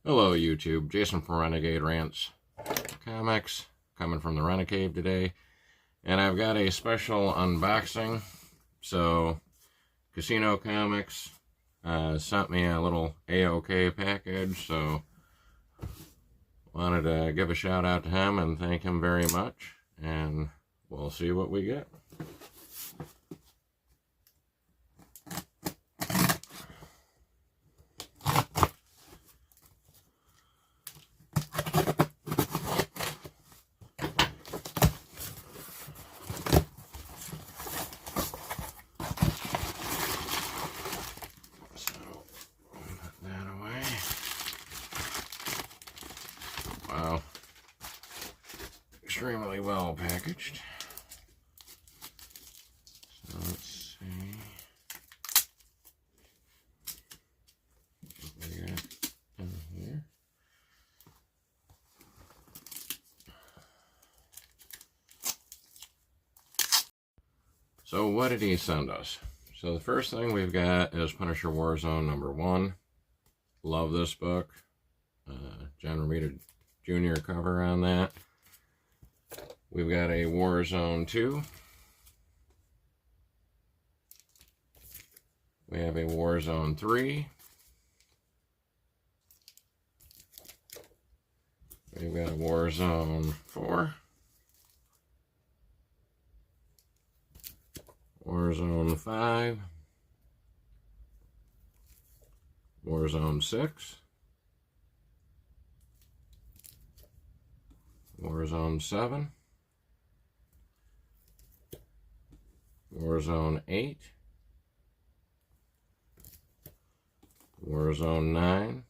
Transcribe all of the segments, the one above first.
Hello YouTube, Jason from Renegade Rants Comics, coming from the Renegade today, and I've got a special unboxing. So, Casino Comics sent me a little AOK package, so wanted to give a shout out to him and thank him very much, and we'll see what we get. Wow, extremely well packaged. So let's see what we got in here. So what did he send us? So the first thing we've got is Punisher Warzone #1. Love this book. John Romita Jr. cover on that. We've got a Warzone 2. We have a Warzone 3. We've got a Warzone 4. Warzone 5. Warzone 6. Warzone 7, Warzone 8, Warzone 9,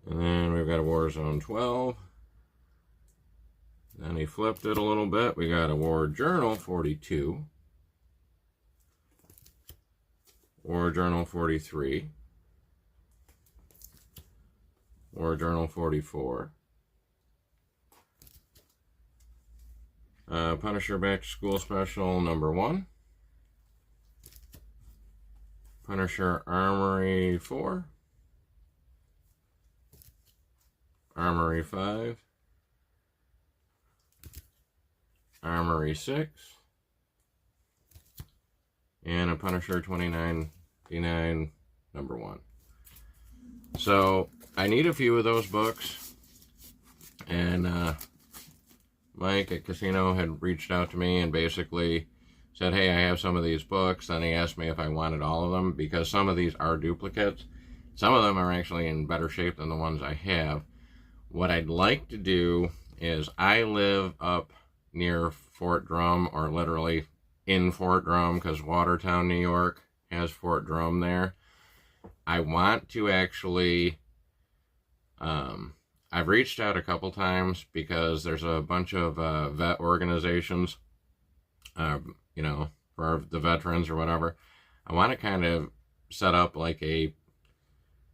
and then we've got a Warzone 12. Then he flipped it a little bit. We got a War Journal 42, War Journal 43, War Journal 44. Punisher Back to School Special #1. Punisher Armory 4. Armory 5. Armory 6. And a Punisher 2099 #1. So I need a few of those books, and Mike at Casino had reached out to me and basically said, hey, I have some of these books. Then he asked me if I wanted all of them, because some of these are duplicates. Some of them are actually in better shape than the ones I have. What I'd like to do is, I live up near Fort Drum, or literally in Fort Drum, because Watertown, New York has Fort Drum there. I want to actually... I've reached out a couple times because there's a bunch of vet organizations, you know, for the veterans or whatever. I want to kind of set up like a,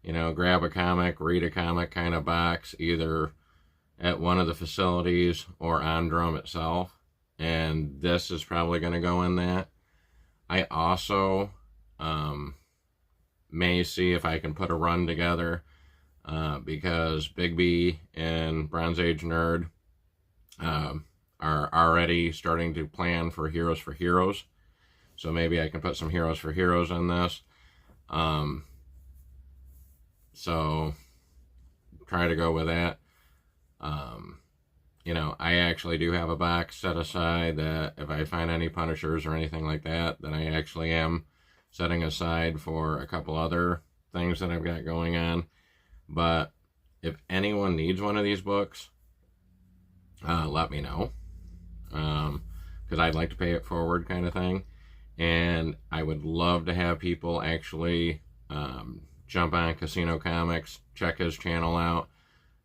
you know, grab a comic, read a comic kind of box, either at one of the facilities or on Drum itself. And this is probably going to go in that. I also may see if I can put a run together. Because Big B and Bronze Age Nerd are already starting to plan for Heroes for Heroes. So maybe I can put some Heroes for Heroes in this. So try to go with that. You know, I actually do have a box set aside that if I find any Punishers or anything like that, then I actually am setting aside for a couple other things that I've got going on. But if anyone needs one of these books, let me know, because I'd like to pay it forward kind of thing. And I would love to have people actually jump on Casino Comics, check his channel out.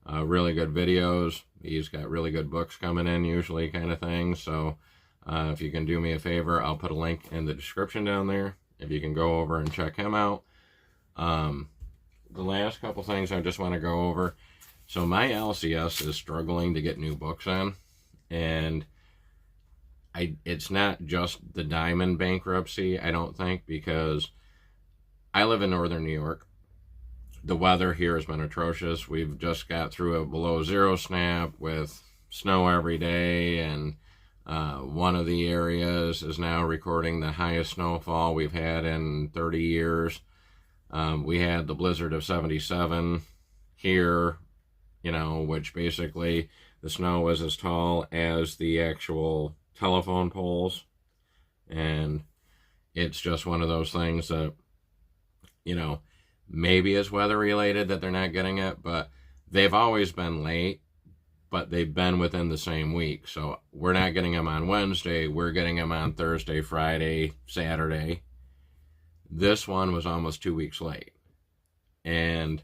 Really good videos. He's got really good books coming in usually, kind of thing. So if you can do me a favor, I'll put a link in the description down there if you can go over and check him out. The last couple things I just want to go over. So my LCS is struggling to get new books in, and it's not just the Diamond bankruptcy, I don't think, because I live in northern New York, the weather here has been atrocious. We've just got through a below zero snap with snow every day, and one of the areas is now recording the highest snowfall we've had in 30 years. We had the blizzard of 77 here, you know, which basically the snow was as tall as the actual telephone poles. And it's just one of those things that, you know, maybe it's weather related that they're not getting it, but they've always been late, but they've been within the same week. So we're not getting them on Wednesday, we're getting them on Thursday, Friday, Saturday. This one was almost 2 weeks late. And,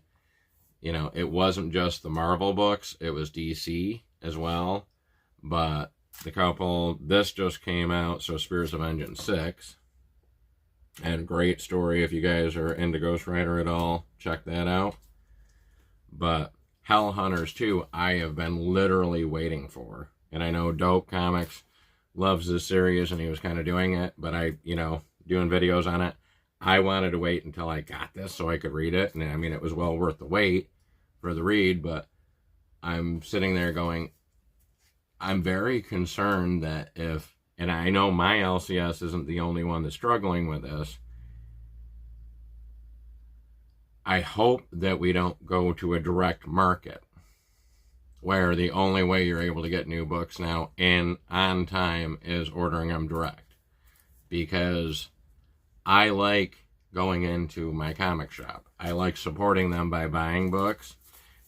you know, it wasn't just the Marvel books, it was DC as well. But the couple, this just came out, so Spears of Vengeance 6. And great story. If you guys are into Ghost Rider at all, check that out. But Hell Hunters 2, I have been literally waiting for. And I know Dope Comics loves this series, and he was kind of doing it, but I, you know, doing videos on it. I wanted to wait until I got this so I could read it. And I mean, it was well worth the wait for the read, but I'm sitting there going, I'm very concerned that if, and I know my LCS isn't the only one that's struggling with this, I hope that we don't go to a direct market where the only way you're able to get new books now in on time is ordering them direct. Because I like going into my comic shop. I like supporting them by buying books.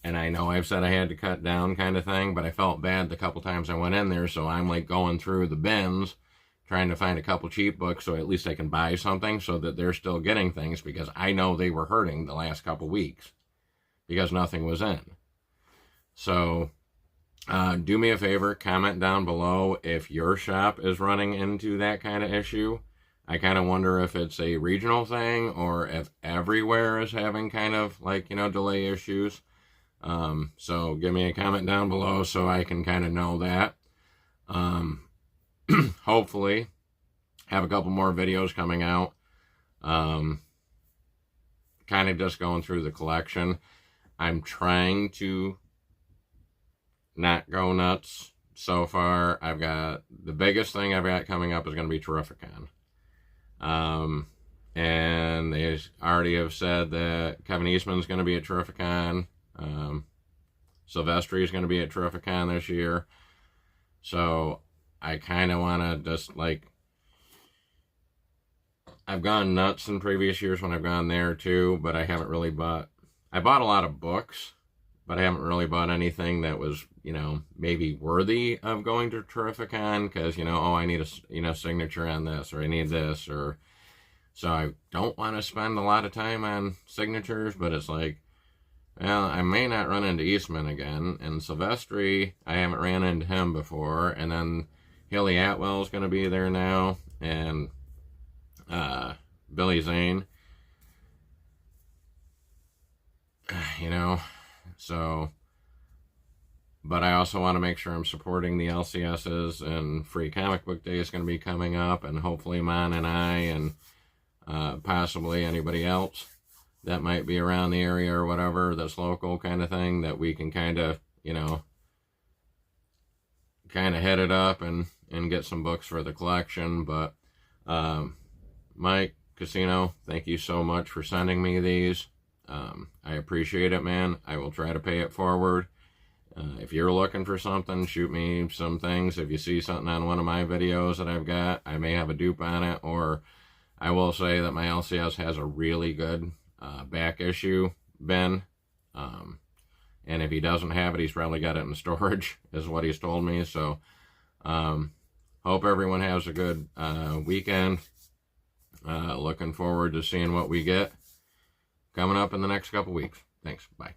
And I know I've said I had to cut down kind of thing, but I felt bad the couple times I went in there, so I'm like going through the bins trying to find a couple cheap books so at least I can buy something so that they're still getting things, because I know they were hurting the last couple weeks because nothing was in. So do me a favor, comment down below if your shop is running into that kind of issue. I kind of wonder if it's a regional thing or if everywhere is having kind of like, you know, delay issues. So give me a comment down below so I can kind of know that. Hopefully have a couple more videos coming out. Kind of just going through the collection. I'm trying to not go nuts so far. I've got, the biggest thing I've got coming up is going to be Terrificon. And they already have said that Kevin Eastman's going to be at Terrificon. Silvestri is going to be at Terrificon this year. So I kind of want to just like, I've gone nuts in previous years when I've gone there too, but I haven't really bought, I bought a lot of books, but I haven't really bought anything that was, you know, maybe worthy of going to Terrificon, because, you know, oh, I need a, you know, signature on this, or I need this, or, so I don't want to spend a lot of time on signatures, but it's like, well, I may not run into Eastman again, and Silvestri, I haven't ran into him before, and then Haley Atwell's going to be there now, and Billy Zane, you know, so, but I also want to make sure I'm supporting the LCSs, and Free Comic Book Day is going to be coming up, and hopefully Mon and I, and possibly anybody else that might be around the area or whatever that's local kind of thing, that we can kind of, you know, kind of head it up and get some books for the collection. But Mike Casino, thank you so much for sending me these. I appreciate it, man. I will try to pay it forward. If you're looking for something, shoot me some things. If you see something on one of my videos that I've got, I may have a dupe on it, or I will say that my LCS has a really good back issue bin. And if he doesn't have it, he's probably got it in storage, is what he's told me. So, hope everyone has a good weekend. Looking forward to seeing what we get coming up in the next couple weeks. Thanks. Bye.